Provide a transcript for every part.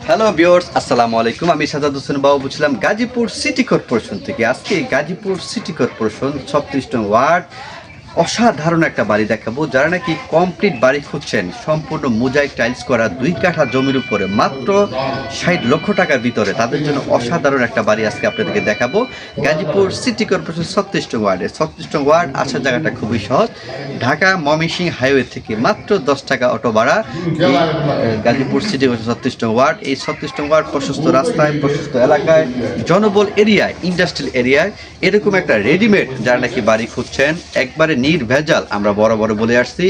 Hello viewers, আসসালামু আলাইকুম। আমি সাজাদ হোসেন বাবু বলছিলাম গাজীপুর সিটি কর্পোরেশন থেকে। আজকে গাজীপুর সিটি কর্পোরেশন 36 নং ওয়ার্ড অসাধারণ একটা বাড়ি দেখাবো। যারা নাকি কমপ্লিট বাড়ি খুঁজছেন, সম্পূর্ণ মোজাইক টাইলস করা 2 কাঠা জমির উপরে মাত্র 60 লক্ষ টাকার ভিতরে, তাদের জন্য অসাধারণ একটা বাড়ি আজকে আপনাদেরকে দেখাবো। গাজীপুর সিটি কর্পোরেশন 36 নং ওয়ার্ডে। 36 নং ওয়ার্ড আসার জায়গাটা খুবই সহজ। ঢাকা ময়মনসিংহ হাইওয়ে থেকে মাত্র 10 টাকা অটো ভাড়া। গাজীপুর সিটি কর্পোরেশন 36 নং ওয়ার্ড। এই 36 নং ওয়ার্ড প্রশস্ত রাস্তায়, প্রশস্ত এলাকায়, জনবল এরিয়ায়, ইন্ডাস্ট্রিয়াল এরিয়ায় এরকম একটা রেডিমেড যারা নাকি বাড়ি খুঁজছেন, একবারে নির্ভেজাল। আমরা বড় বলে আসছি,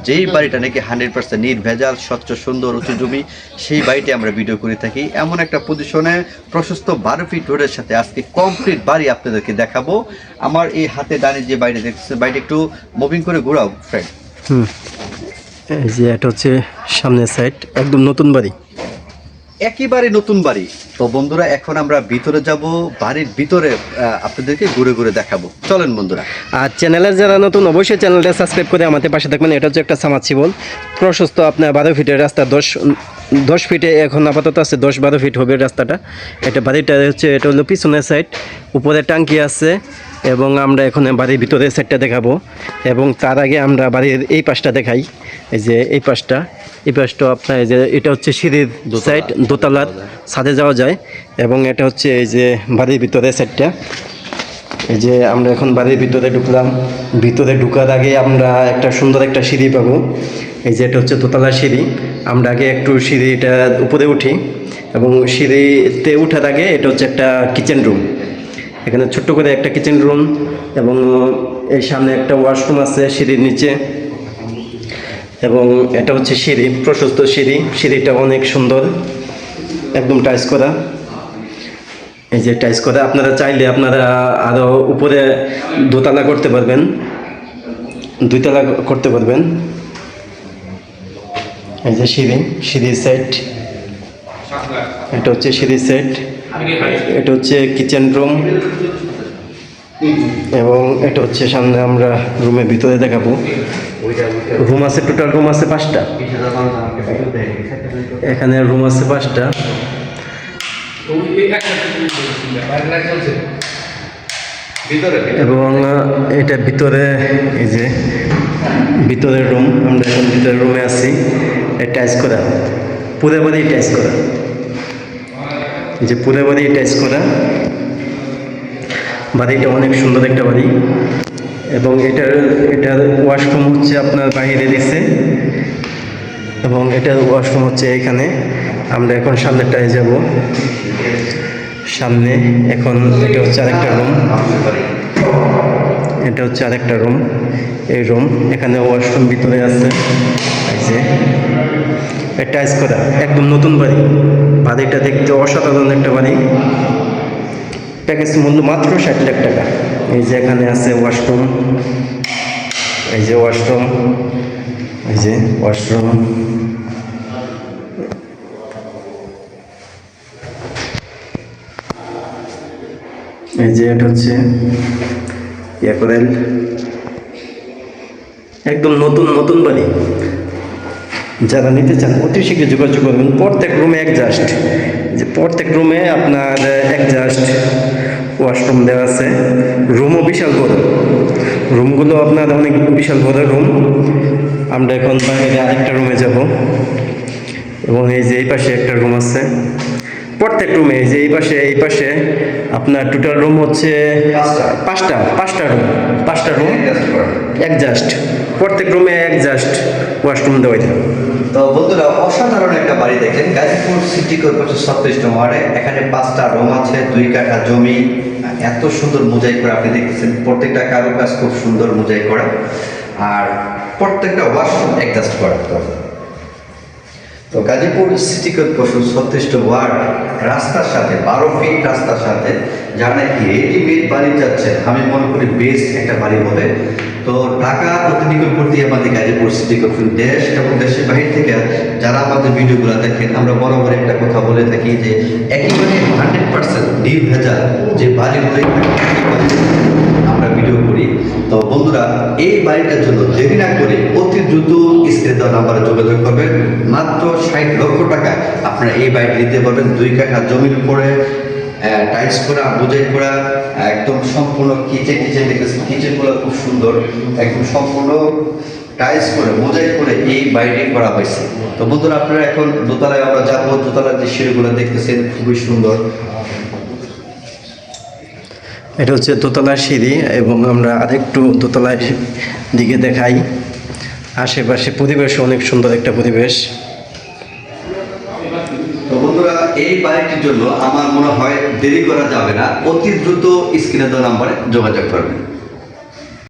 যেই বাড়িটা নাকি 100% নির্ভেজাল, স্বচ্ছ, সুন্দর, উঁচু জমি, সেই বাড়িটি আমরা ভিডিও করে থাকি। এমন একটা পজিশনে প্রশস্ত 12 ফিট রোডের সাথে আজকে কমপ্লিট বাড়ি আপনাদেরকে দেখাবো। আমার এই হাতে ডানে যে বাড়িটা দেখছেন, বাড়িটা একটু মুভিং করে ঘোরাও ফ্রেন্ড। এই যে এটা হচ্ছে সামনের সাইড, একদম নতুন বাড়ি, একেবারে নতুন বাড়ি। তো বন্ধুরা, এখন আমরা ভিতরে যাব, বাড়ির ভিতরে আপনাদেরকে ঘুরে ঘুরে দেখাবো। চলেন বন্ধুরা। আর চ্যানেলের যারা নতুন অবশ্যই চ্যানেলটা সাবস্ক্রাইব করে আমাদের পাশে থাকবেন। এটা হচ্ছে একটা সাবমার্সিবল, প্রশস্ত আপনার 12 ফিটের রাস্তা, 10 ফিটে এখন আপাতত আছে, 10-12 ফিট হবে রাস্তাটা। এটা বাড়িটা হচ্ছে, এটা হলো পিছনের সাইড, উপরে ট্যাঙ্কি আছে। এবং আমরা এখন বাড়ির ভিতরের সাইডটা দেখাবো, এবং তার আগে আমরা বাড়ির এই পাশটা দেখাই। এই যে এই পাশটা আপনার, এই যে এটা হচ্ছে সিঁড়ির সাইড, দোতলার ছাদে যাওয়া যায়। এবং এটা হচ্ছে এই যে বাড়ির ভিতরের সাইডটা। এই যে আমরা এখন বাড়ির ভিতরে ঢুকলাম। ভিতরে ঢুকার আগে আমরা একটা সুন্দর একটা সিঁড়ি পাবো। এই যে এটা হচ্ছে দোতলার সিঁড়ি। আমরা আগে একটু সিঁড়িটা উপরে উঠি, এবং সিঁড়িতে উঠার আগে এটা হচ্ছে একটা কিচেন রুম। এখানে ছোট্ট করে একটা কিচেন রুম, এবং এই সামনে একটা ওয়াশরুম আছে সিঁড়ির নিচে। এবং এটা হচ্ছে সিঁড়ি, প্রশস্ত সিঁড়ি। সিঁড়িটা অনেক সুন্দর, একদম টাইলস করা। এই যে টাইলস করা, আপনারা চাইলে আপনারা আরও উপরে দোতলা করতে পারবেন, 2 তলা করতে পারবেন। এই যে সিঁড়ির সেট, এটা হচ্ছে সিঁড়ির সেট, এটা হচ্ছে কিচেন রুম, এবং এটা হচ্ছে সামনে আমরা রুমের ভিতরে দেখাবো। রুম আছে, টোটাল রুম আছে 5টা। এখানে রুম আছে 5টা। এবং এটা ভিতরে, এই যে ভিতরের রুম, আমরা এখন ভিতরের রুমে আছি। টাইলস করা, পুরো বাড়ি টাইলস করা, যে পুরো বাড়ি টাইলস করা। বাড়িটা অনেক সুন্দর একটা বাড়ি। এবং এটার ওয়াশরুম হচ্ছে আপনার বাইরে দিচ্ছে, এবং এটার ওয়াশরুম হচ্ছে এখানে। আমরা এখন সামনেটায় যাব, সামনে এখন এটা হচ্ছে আরেকটা রুম, এটা হচ্ছে আরেকটা রুম। এই রুম, এখানে ওয়াশরুম ভিতরে আছে। এই যে টাইলস করা, একদম নতুন বাড়ি। বাড়িটা দেখতে অসাধারণ একটা বাড়ি। প্যাকেজ মূল্য মাত্র 60 লাখ টাকা। এই যে এখানে আছে ওয়াশরুম, এই যে ওয়াশরুম, এই যে ওয়াশরুম। এই যে এটা হচ্ছে করেন, একদম নতুন বাড়ি। যারা নিতে চান অতি শীঘ্র যোগাযোগ করবেন। প্রত্যেক রুমে অ্যাডজাস্ট, যে প্রত্যেক রুমে আপনার অ্যাডজাস্ট ওয়াশরুম দেওয়া আছে। রুমও বিশাল বড়, রুমগুলো আপনার অনেক বিশাল বড় রুম। আমরা এখন বাইরে আরেকটা রুমে যাব, এবং এই যে এই পাশে একটা রুম আছে। প্রত্যেক রুমে, এই যে এই পাশে আপনার টোটাল রুম হচ্ছে 5টা রুম, 5টা রুম অ্যাডজাস্ট। প্রত্যেক রুমে অ্যাডজাস্ট ওয়াশরুম দেওয়া যায়। তো বন্ধুরা, অসাধারণ একটা বাড়ি দেখলেন গাজীপুর সিটি কর্পোরেশন 36 নং ওয়ার্ডে। এখানে 5টা রুম আছে, 2 কাঠা জমি, এত সুন্দর মোজাইক করা আপনি দেখতেছেন। প্রত্যেকটা কারুকাজ খুব সুন্দর মোজাইক করা, আর প্রত্যেকটা ওয়াশরুম অ্যাডজাস্ট করা। তো গাজীপুর সিটি কর্পোরেশন 36 নং ওয়ার্ড রাস্তার সাথে, 12 ফিট রাস্তার সাথে যারা নাকি রেডিমেড বাড়ি যাচ্ছে, আমি মনে করি বেস্ট একটা বাড়ি হবে। তো ঢাকা অতি নিকটবর্তী আমাদের গাজীপুর সিটি কর্পোরেশন। দেশ এবং দেশের বাহির থেকে যারা আমাদের ভিডিওগুলো দেখেন, আমরা বরাবর একটা কথা বলে থাকি যে একেবারে 100% নির্ভেজাল যে বাড়িগুলোই আমরা ভিডিও ভিডিও করি। তো বন্ধুরা, এই বাড়িটার জন্য দেরি না করে অতি দ্রুত স্ক্রিনে দেওয়া নাম্বারে যোগাযোগ করবেন। মাত্র 60 লক্ষ টাকা আপনারা এই বাড়িটি নিতে পারবেন। 2 কাঠা জমির উপরে টাইলস করা, মোজাইক করা, একদম সম্পূর্ণ কিচেন দেখেছেন, কিচেনগুলো খুব সুন্দর, একদম সম্পূর্ণ টাইলস করে মোজাইক করে এই বাড়িটি করা হয়েছে। তো বন্ধুরা, আপনারা এখন দোতলায় আমরা যাবো। দোতলার যে সিঁড়িগুলো দেখতেছেন খুবই সুন্দর। এটা হচ্ছে দোতলার সিঁড়ি এবং আমরা আরেকটু দোতলার দিকে দেখাই। আশেপাশে পরিবেশ অনেক সুন্দর একটা পরিবেশ। তো বন্ধুরা, এই বাড়িটির জন্য আমার মনে হয় দেরি করা যাবে না, অতি দ্রুত স্ক্রিনে দেওয়া নাম্বারে যোগাযোগ করবেন।